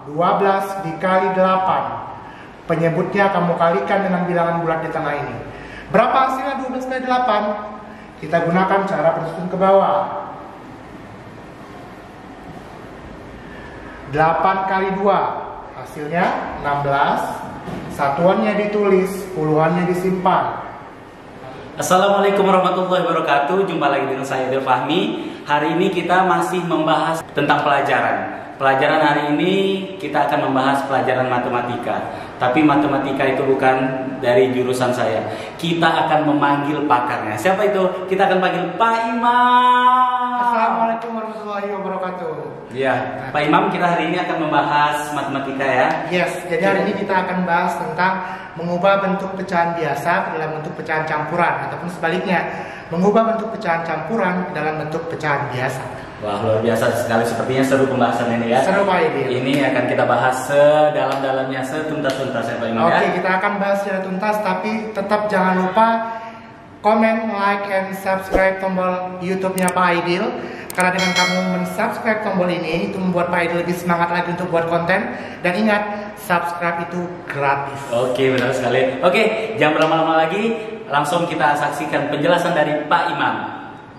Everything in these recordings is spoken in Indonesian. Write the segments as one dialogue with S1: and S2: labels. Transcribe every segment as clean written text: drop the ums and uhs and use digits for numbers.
S1: 12 dikali 8. Penyebutnya kamu kalikan dengan bilangan bulat di tengah ini. Berapa hasilnya 12 kali 8? Kita gunakan cara bersusun ke bawah. 8 kali 2, hasilnya 16. Satuannya ditulis, puluhannya disimpan.
S2: Assalamualaikum warahmatullahi wabarakatuh. Jumpa lagi dengan saya Adil Fahmi. Hari ini kita masih membahas tentang pelajaran. Pelajaran hari ini kita akan membahas pelajaran matematika. Tapi matematika itu bukan dari jurusan saya. Kita akan memanggil pakarnya. Siapa itu? Kita akan panggil Pak Imam.
S1: Assalamualaikum warahmatullahi wabarakatuh.
S2: Ya, Pak Imam, kita hari ini akan membahas matematika ya.
S1: Yes, jadi hari ini kita akan bahas tentang mengubah bentuk pecahan biasa ke dalam bentuk pecahan campuran, ataupun sebaliknya, mengubah bentuk pecahan campuran ke dalam bentuk pecahan biasa.
S2: Wah, luar biasa sekali, sepertinya seru pembahasan ini ya.
S1: Seru Pak Idil.
S2: Ini akan kita bahas sedalam-dalamnya, setuntas-tuntasnya Pak Imam ya.
S1: Oke, kita akan bahas secara tuntas, tapi tetap jangan lupa komen, like, and subscribe tombol YouTube-nya Pak Aidil. Karena dengan kamu mensubscribe tombol ini, itu membuat Pak Aidil lebih semangat lagi untuk buat konten. Dan ingat, subscribe itu gratis.
S2: Oke, benar sekali. Oke, jangan berlama-lama lagi, langsung kita saksikan penjelasan dari Pak Imam.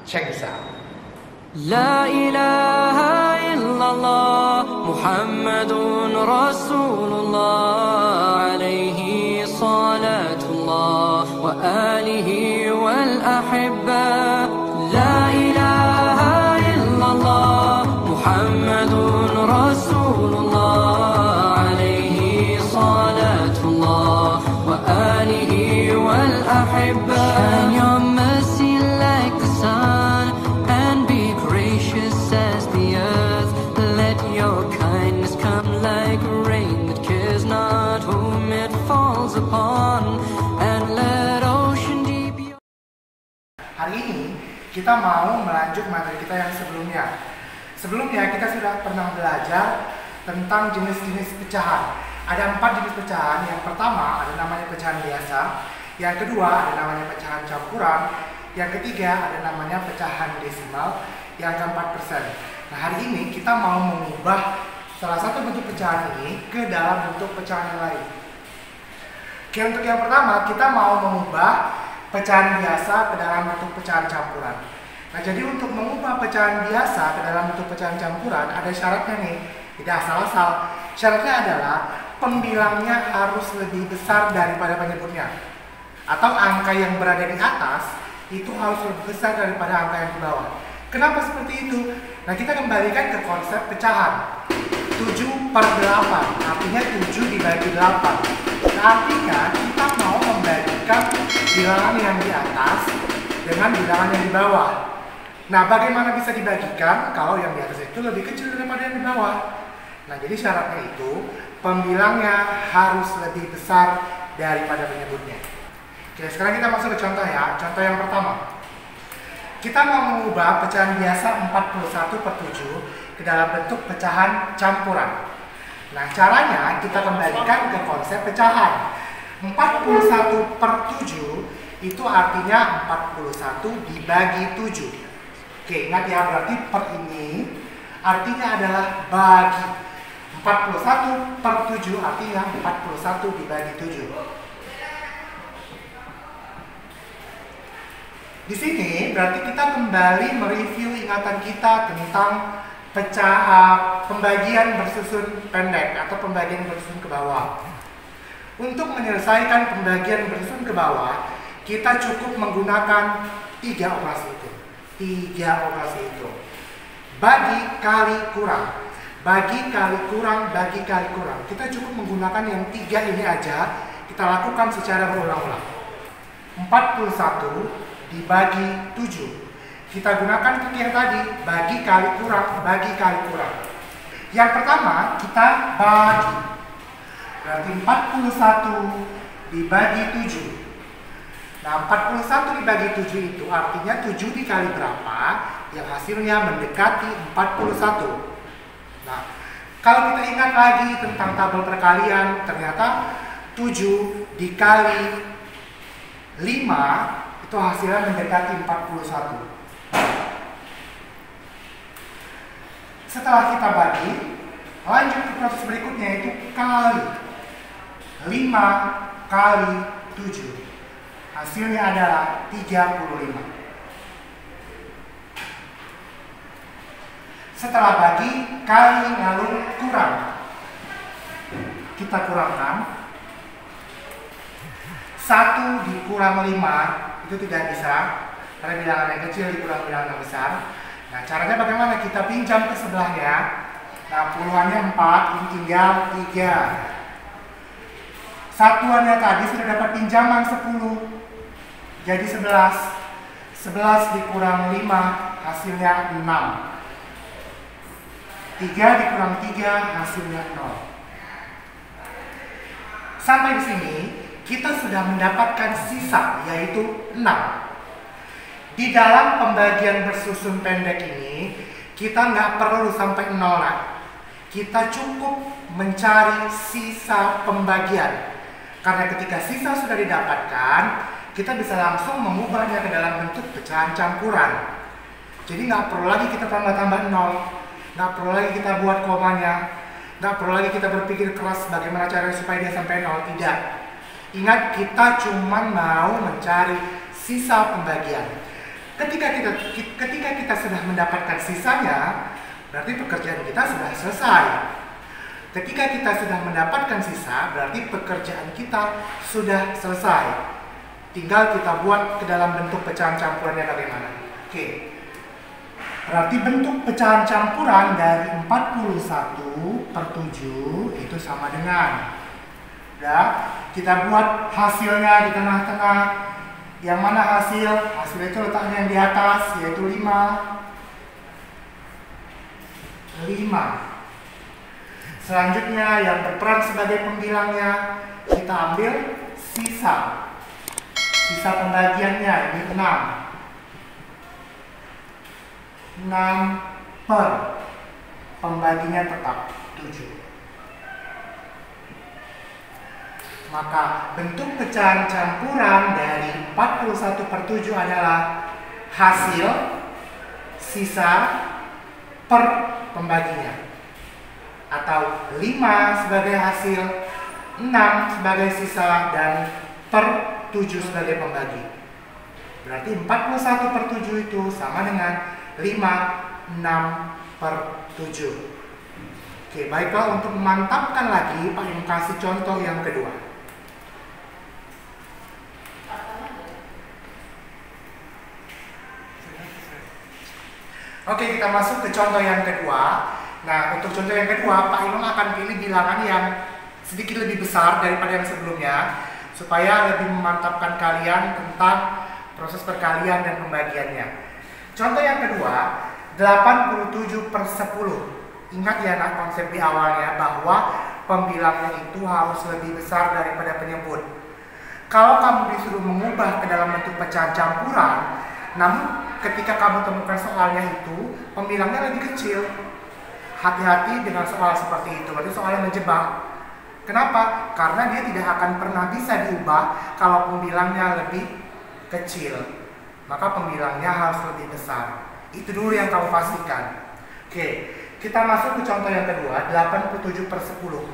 S1: Check this out.
S3: لا إله إلا الله محمد رسول الله عليه صلاة الله وآله والأحبة لا إله إلا الله محمد رسول الله عليه صلاة الله وآله والأحبة And your mercy like the sun and be gracious as the earth. Let your kindness come like rain that cares not whom it falls upon, and let ocean deep.
S1: Hari ini kita mau melanjut materi kita yang sebelumnya. Sebelumnya kita sudah pernah belajar tentang jenis-jenis pecahan. Ada 4 jenis pecahan. Yang pertama ada namanya pecahan biasa. Yang kedua ada namanya pecahan campuran. Yang ketiga ada namanya pecahan desimal. Yang keempat persen. Nah, hari ini kita mau mengubah salah satu bentuk pecahan ini ke dalam bentuk pecahan yang lain. Oke, untuk yang pertama kita mau mengubah pecahan biasa ke dalam bentuk pecahan campuran. Nah, jadi untuk mengubah pecahan biasa ke dalam bentuk pecahan campuran ada syaratnya nih. Tidak asal-asal. Syaratnya adalah pembilangnya harus lebih besar daripada penyebutnya. Atau angka yang berada di atas itu harus lebih besar daripada angka yang di bawah. Kenapa seperti itu? Nah, kita kembalikan ke konsep pecahan. 7/8, artinya 7 dibagi 8. Nah, artinya kita mau membagikan bilangan yang di atas dengan bilangan yang di bawah. Nah, bagaimana bisa dibagikan kalau yang di atas itu lebih kecil daripada yang di bawah? Nah, jadi syaratnya itu pembilangnya harus lebih besar daripada penyebutnya. Oke, sekarang kita masuk ke contoh ya. Contoh yang pertama. Kita mau mengubah pecahan biasa 41/7 ke dalam bentuk pecahan campuran. Nah, caranya kita kembalikan ke konsep pecahan. 41/7 itu artinya 41 dibagi 7. Oke, ingat ya, berarti per ini artinya adalah bagi. 41/7 artinya 41 dibagi 7. Di sini berarti kita kembali mereview ingatan kita tentang pembagian bersusun pendek atau pembagian bersusun ke bawah. Untuk menyelesaikan pembagian bersusun ke bawah, kita cukup menggunakan 3 operasi itu. 3 operasi itu. Bagi kali kurang. Bagi kali kurang, bagi kali kurang. Kita cukup menggunakan yang 3 ini aja. Kita lakukan secara berulang-ulang. 41 dibagi 7. Kita gunakan trik yang tadi, bagi kali kurang, bagi kali kurang. Yang pertama, kita bagi. Berarti 41 dibagi 7. Nah, 41 dibagi 7 itu artinya 7 dikali berapa? Yang hasilnya mendekati 41. Nah, kalau kita ingat lagi tentang tabel perkalian, ternyata 7 dikali 5 itu hasilnya mendekati 41. Setelah kita bagi, Lanjut ke proses berikutnya, yaitu kali. 5 kali 7. Hasilnya adalah 35. Setelah bagi, kali, lalu kurang. Kita kurangkan. 1 dikurang 5 itu tidak bisa, karena bilangan yang kecil dikurang bilangan yang besar. Nah, caranya bagaimana? Kita pinjam ke sebelahnya. Nah, puluhannya 4, ini tinggal 3. Satuannya tadi sudah dapat pinjaman 10. Jadi 11. 11 dikurang 5 hasilnya 6. 3 dikurang 3 hasilnya 0. Sampai di sini kita sudah mendapatkan sisa, yaitu 6. Di dalam pembagian bersusun pendek ini, kita nggak perlu sampai 0. Kita cukup mencari sisa pembagian. Karena ketika sisa sudah didapatkan, kita bisa langsung mengubahnya ke dalam bentuk pecahan campuran. Jadi nggak perlu lagi kita tambah-tambah 0, nggak perlu lagi kita buat komanya, nggak perlu lagi kita berpikir keras bagaimana caranya supaya dia sampai 0. Tidak. Ingat, kita cuma mau mencari sisa pembagian. Ketika kita sudah mendapatkan sisanya, berarti pekerjaan kita sudah selesai. Ketika kita sudah mendapatkan sisa, berarti pekerjaan kita sudah selesai. Tinggal kita buat ke dalam bentuk pecahan campurannya bagaimana. Oke. Berarti bentuk pecahan campuran dari 41/7 itu sama dengan, ya, kita buat hasilnya di tengah-tengah. Yang mana hasil? Hasil itu letaknya yang di atas, yaitu 5. Selanjutnya yang berperan sebagai pembilangnya, kita ambil sisa. Sisa pembagiannya ini 6. 6 per pembaginya tetap 7. Maka bentuk pecahan campuran dari 41/7 adalah hasil sisa per pembaginya, atau 5 sebagai hasil, 6 sebagai sisa, dan per 7 sebagai pembagi. Berarti 41/7 itu sama dengan 6/7. Oke, baiklah, untuk memantapkan lagi, Pak Im kasih contoh yang kedua. Oke, kita masuk ke contoh yang kedua. Nah, untuk contoh yang kedua, Pak Imam akan pilih bilangan yang sedikit lebih besar daripada yang sebelumnya, supaya lebih memantapkan kalian tentang proses perkalian dan pembagiannya. Contoh yang kedua, 87/10. Ingat ya nak, konsep di awalnya bahwa pembilangnya itu harus lebih besar daripada penyebut. Kalau kamu disuruh mengubah ke dalam bentuk pecahan campuran, namun ketika kamu temukan soalnya itu, pembilangnya lebih kecil. Hati-hati dengan soal seperti itu, berarti soalnya menjebak. Kenapa? Karena dia tidak akan pernah bisa diubah kalau pembilangnya lebih kecil. Maka pembilangnya harus lebih besar. Itu dulu yang kamu pastikan. Oke, kita masuk ke contoh yang kedua, 87/10.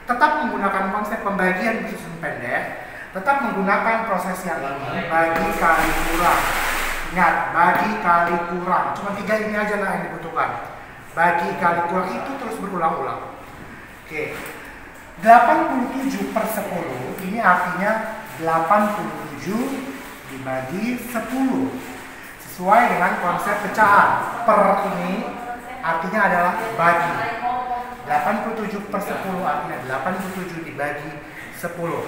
S1: Tetap menggunakan konsep pembagian bersusun pendek, tetap menggunakan proses yang ini, bagi kali kurang. Ingat, bagi kali kurang. Cuma 3 ini aja lah yang dibutuhkan. Bagi kali kurang itu terus berulang-ulang. Oke, 87/10 ini artinya 87 dibagi 10. Sesuai dengan konsep pecahan. Per ini artinya adalah bagi. 87/10 artinya 87 dibagi 10.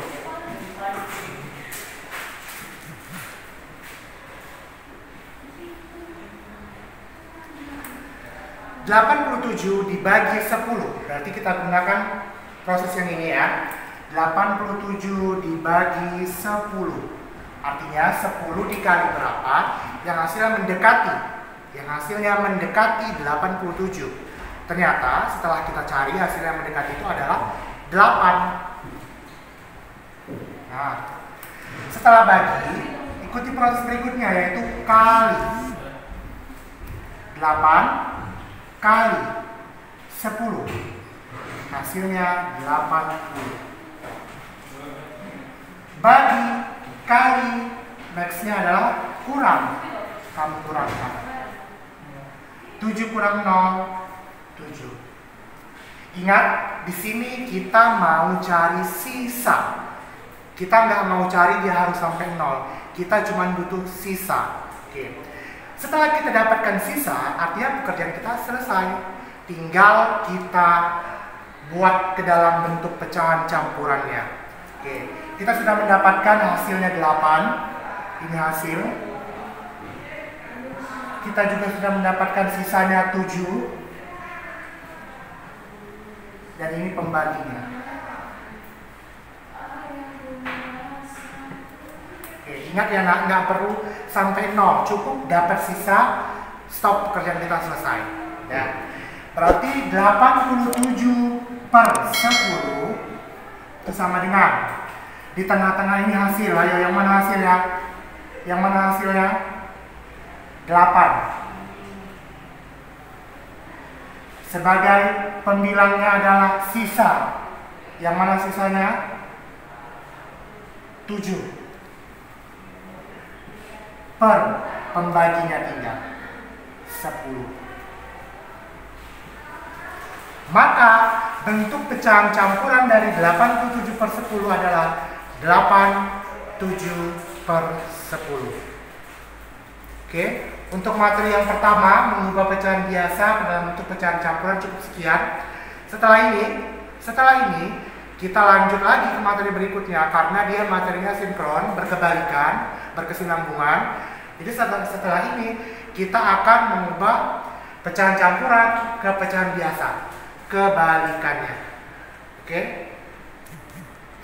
S1: 87 dibagi 10, berarti kita gunakan proses yang ini ya. 87 dibagi 10, artinya 10 dikali berapa yang hasilnya mendekati, 87. Ternyata setelah kita cari, hasilnya mendekati itu adalah 8. Nah, setelah bagi, ikuti proses berikutnya, yaitu kali. 8 kali 10 hasilnya 80. Bagi, kali, max-nya adalah kurang, kamu kurangkan. 7 kurang 0, 7. Ingat, di sini kita mau cari sisa. Kita nggak mau cari dia harus sampai 0. Kita cuma butuh sisa. Oke. Setelah kita dapatkan sisa, artinya pekerjaan kita selesai. Tinggal kita buat ke dalam bentuk pecahan campurannya. Oke. Kita sudah mendapatkan hasilnya 8. Ini hasil. Kita juga sudah mendapatkan sisanya 7. Dan ini pembaginya. Oke, ingat ya, nggak perlu sampai 0, cukup dapat sisa, stop pekerjaan kita selesai. Ya. Berarti 87 per 10 itu sama dengan, di tengah-tengah ini hasil. Ayo, yang mana hasilnya? Yang mana hasilnya? 8. Sebagai pembilangnya adalah sisa. Yang mana sisanya? 7. Per pembaginya 3. 10. Maka bentuk pecahan campuran dari 87 per 10 adalah 87 per 10. Oke, untuk materi yang pertama, mengubah pecahan biasa ke dalam bentuk pecahan campuran cukup sekian. Setelah ini kita lanjut lagi ke materi berikutnya karena dia materinya sinkron, berkebalikan, berkesinambungan. Jadi setelah ini kita akan mengubah pecahan campuran ke pecahan biasa, kebalikannya. Oke,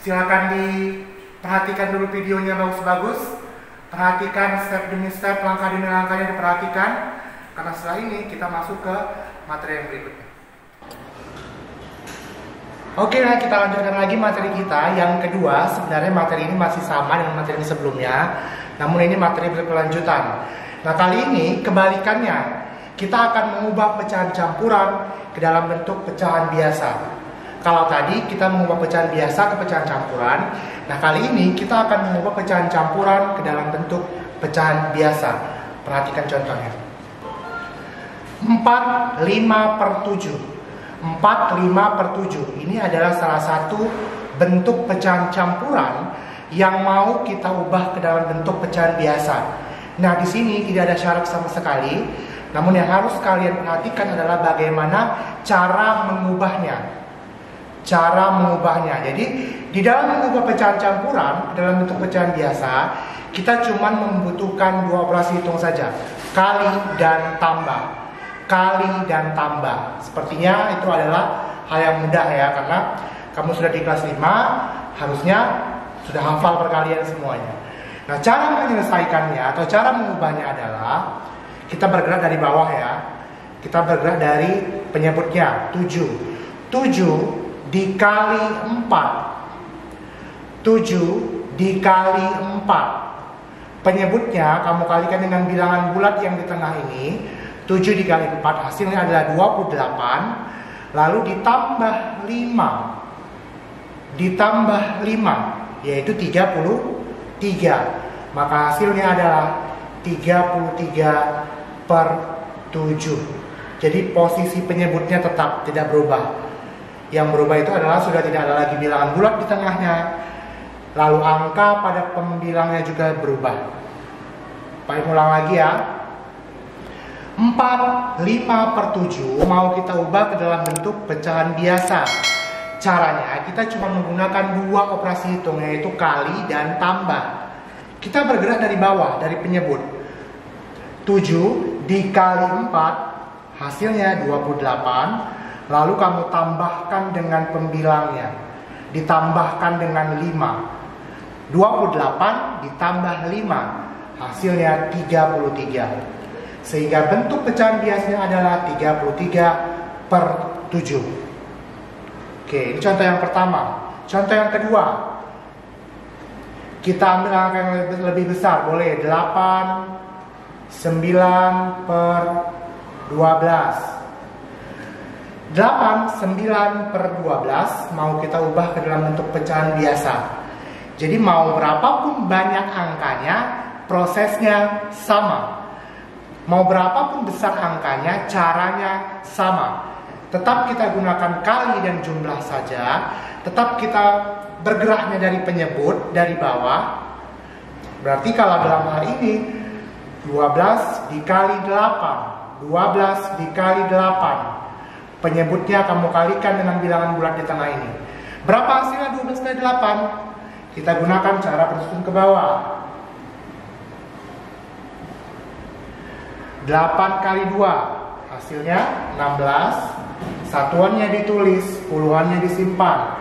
S1: silakan diperhatikan dulu videonya bagus-bagus. Perhatikan step demi step, langkah demi langkahnya diperhatikan. Karena setelah ini kita masuk ke materi yang berikutnya. Oke, nah kita lanjutkan lagi materi kita yang kedua. Sebenarnya materi ini masih sama dengan materi sebelumnya, namun ini materi berkelanjutan. Nah, kali ini kebalikannya. Kita akan mengubah pecahan campuran ke dalam bentuk pecahan biasa. Kalau tadi kita mengubah pecahan biasa ke pecahan campuran, nah kali ini kita akan mengubah pecahan campuran ke dalam bentuk pecahan biasa. Perhatikan contohnya. 4, 5 per 7. 4, 5 per 7. Ini adalah salah satu bentuk pecahan campuran yang mau kita ubah ke dalam bentuk pecahan biasa. Nah, di sini tidak ada syarat sama sekali. Namun yang harus kalian perhatikan adalah bagaimana cara mengubahnya. Jadi di dalam mengubah pecahan campuran dalam bentuk pecahan biasa, kita cuma membutuhkan 2 operasi hitung saja, kali dan tambah. Kali dan tambah. Sepertinya itu adalah hal yang mudah ya, karena kamu sudah di kelas 5, harusnya sudah hafal perkalian semuanya. Nah, cara menyelesaikannya atau cara mengubahnya adalah kita bergerak dari bawah ya. Kita bergerak dari penyebutnya 7. 7 dikali 4. 7 dikali 4. Penyebutnya kamu kalikan dengan bilangan bulat yang di tengah ini. 7 dikali 4 hasilnya adalah 28. Lalu ditambah 5. Ditambah 5 yaitu 33. Maka hasilnya adalah 33 per 7. Jadi posisi penyebutnya tetap tidak berubah. Yang berubah itu adalah sudah tidak ada lagi bilangan bulat di tengahnya. Lalu angka pada pembilangnya juga berubah. Baik, ulang lagi ya. 4, 5 per 7 mau kita ubah ke dalam bentuk pecahan biasa. Caranya kita cuma menggunakan 2 operasi hitung, yaitu kali dan tambah. Kita bergerak dari bawah, dari penyebut. 7 dikali 4 hasilnya 28. Lalu kamu tambahkan dengan pembilangnya, ditambahkan dengan 5. 28 ditambah 5 hasilnya 33. Sehingga bentuk pecahan biasanya adalah 33 per 7. Oke, ini contoh yang pertama. Contoh yang kedua, kita ambil angka yang lebih besar, boleh 8, 9 per 12. 8, 9 per 12 mau kita ubah ke dalam bentuk pecahan biasa. Jadi mau berapapun banyak angkanya, prosesnya sama. Mau berapapun besar angkanya, caranya sama. Tetap kita gunakan kali dan jumlah saja. Tetap kita bergeraknya dari penyebut, dari bawah. Berarti kalau dalam hal ini 12 dikali 8, 12 dikali 8. Penyebutnya kamu kalikan dengan bilangan bulat di tengah ini. Berapa hasilnya 12 kali 8? Kita gunakan cara bersusun ke bawah. 8 kali 2 hasilnya 16. Satuannya ditulis, puluhannya disimpan.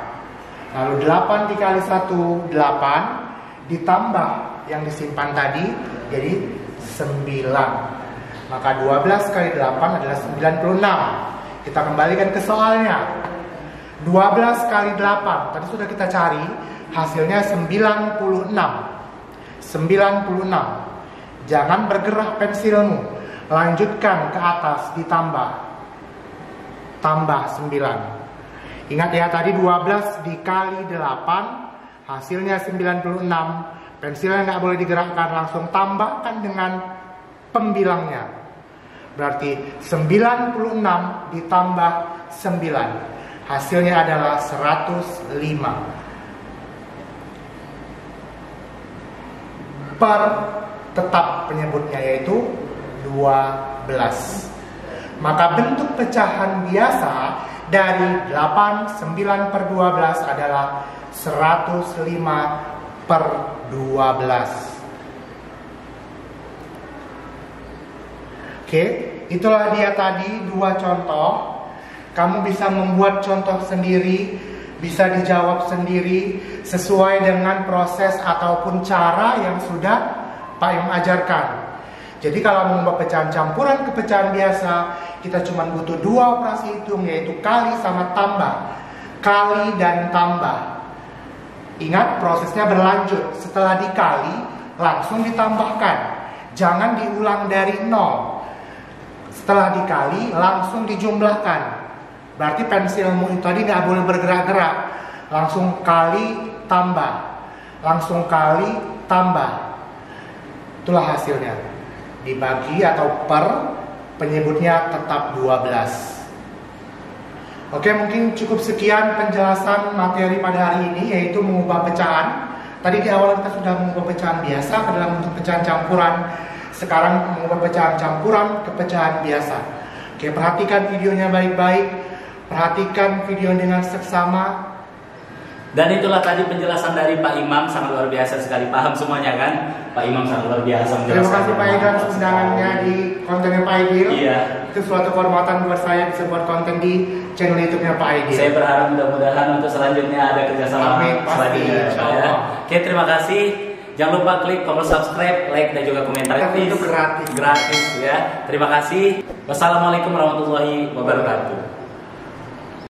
S1: Lalu 8 dikali 1, 8. Ditambah yang disimpan tadi, jadi 9. Maka 12 kali 8 adalah 96. Kita kembalikan ke soalnya. 12 kali 8 tadi sudah kita cari, hasilnya 96. 96. Jangan bergerak pensilmu, lanjutkan ke atas, ditambah, tambah 9. Ingat ya, tadi 12 dikali 8 hasilnya 96. Pensilnya nggak boleh digerakkan, langsung tambahkan dengan pembilangnya. Berarti 96 ditambah 9. Hasilnya adalah 105. Per tetap penyebutnya yaitu 12. Maka bentuk pecahan biasa dari 8, 9 per 12 adalah 105 per 12. Oke, itulah dia tadi 2 contoh. Kamu bisa membuat contoh sendiri, bisa dijawab sendiri sesuai dengan proses ataupun cara yang sudah Pak Imam ajarkan. Jadi kalau mengubah pecahan campuran ke pecahan biasa, kita cuma butuh 2 operasi hitung, yaitu kali sama tambah. Kali dan tambah. Ingat, prosesnya berlanjut. Setelah dikali, langsung ditambahkan. Jangan diulang dari 0. Setelah dikali, langsung dijumlahkan. Berarti pensilmu itu tadi nggak boleh bergerak-gerak. Langsung kali, tambah. Langsung kali, tambah. Itulah hasilnya. Dibagi atau per, penyebutnya tetap 12. Oke, mungkin cukup sekian penjelasan materi pada hari ini, yaitu mengubah pecahan. Tadi di awal kita sudah mengubah pecahan biasa ke dalam bentuk pecahan campuran. Sekarang mengubah pecahan campuran ke pecahan biasa. Oke, perhatikan videonya baik-baik. Perhatikan video dengan seksama.
S2: Dan itulah tadi penjelasan dari Pak Imam, sangat luar biasa sekali, paham semuanya kan? Pak Imam sangat luar biasa menjelaskan.
S1: Terima kasih Pak Idil atas undangannya di kontennya Pak Idil.
S2: Iya.
S1: Itu suatu kehormatan buat saya bisa buat konten di channel YouTube-nya Pak Idil.
S2: Saya berharap mudah-mudahan untuk selanjutnya ada kerjasama.
S1: Amin, pasti.
S2: Ya. Oke, terima kasih. Jangan lupa klik tombol subscribe, like, dan juga komentar.
S1: Itu gratis.
S2: Gratis ya. Terima kasih. Wassalamualaikum warahmatullahi wabarakatuh.